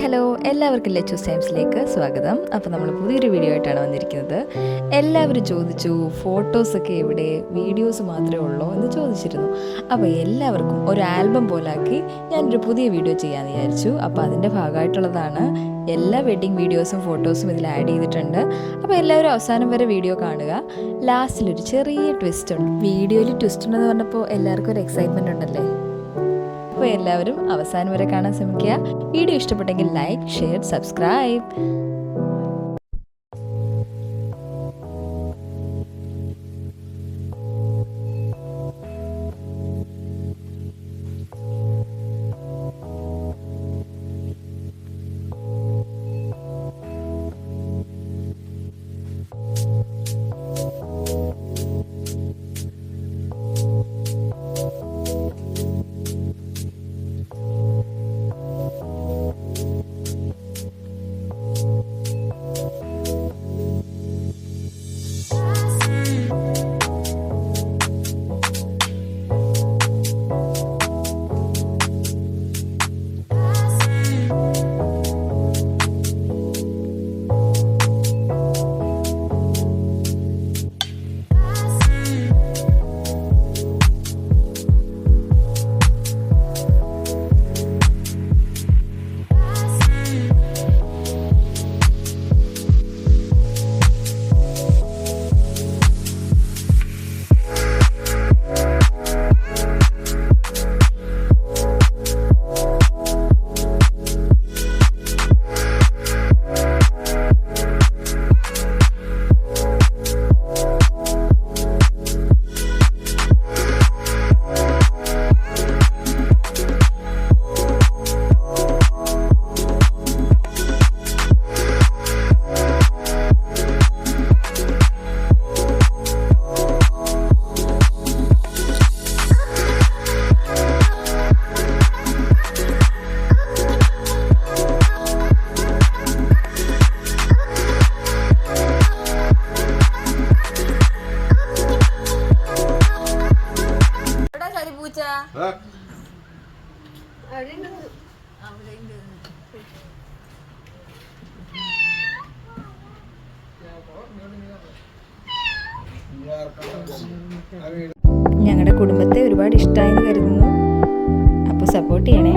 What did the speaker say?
Hello, എല്ലാവർക്കും ലെച്ചൂസ് ടൈംസിലേക്ക് സ്വാഗതം. അപ്പോൾ നമ്മൾ പുതിയൊരു വീഡിയോ ആയിട്ടാണ് വന്നിരിക്കുന്നത്. എല്ലാവരും ചോദിച്ചു ഫോട്ടോസൊക്കെ എവിടെ, വീഡിയോസ് മാത്രമേ ഉള്ളൂ എന്ന് ചോദിച്ചിരുന്നു. അപ്പോൾ എല്ലാവർക്കും ഒരു ആൽബം പോലാക്കി ഞാനൊരു പുതിയ വീഡിയോ ചെയ്യാമെന്ന് വിചാരിച്ചു. അപ്പോൾ അതിൻ്റെ ഭാഗമായിട്ടുള്ളതാണ്. എല്ലാ വെഡ്ഡിങ് വീഡിയോസും ഫോട്ടോസും ഇതിൽ ആഡ് ചെയ്തിട്ടുണ്ട്. അപ്പോൾ എല്ലാവരും അവസാനം വരെ വീഡിയോ കാണുക. ലാസ്റ്റിലൊരു ചെറിയ ട്വിസ്റ്റ് ഉണ്ട്. വീഡിയോയിൽ ട്വിസ്റ്റ് ഉണ്ടെന്ന് പറഞ്ഞപ്പോൾ എല്ലാവർക്കും ഒരു എക്സൈറ്റ്മെൻറ്റ് ഉണ്ടല്ലേ. അപ്പോൾ എല്ലാവരും അവസാനം വരെ കാണാൻ ശ്രമിക്കുക. വീഡിയോ ഇഷ്ടപ്പെട്ടെങ്കിൽ ലൈക്ക്, ഷെയർ, സബ്സ്ക്രൈബ്. ഞങ്ങളുടെ കുടുംബത്തെ ഒരുപാട് ഇഷ്ടമായെന്ന് കരുതുന്നു. അപ്പോൾ സപ്പോർട്ട് ചെയ്യണേ.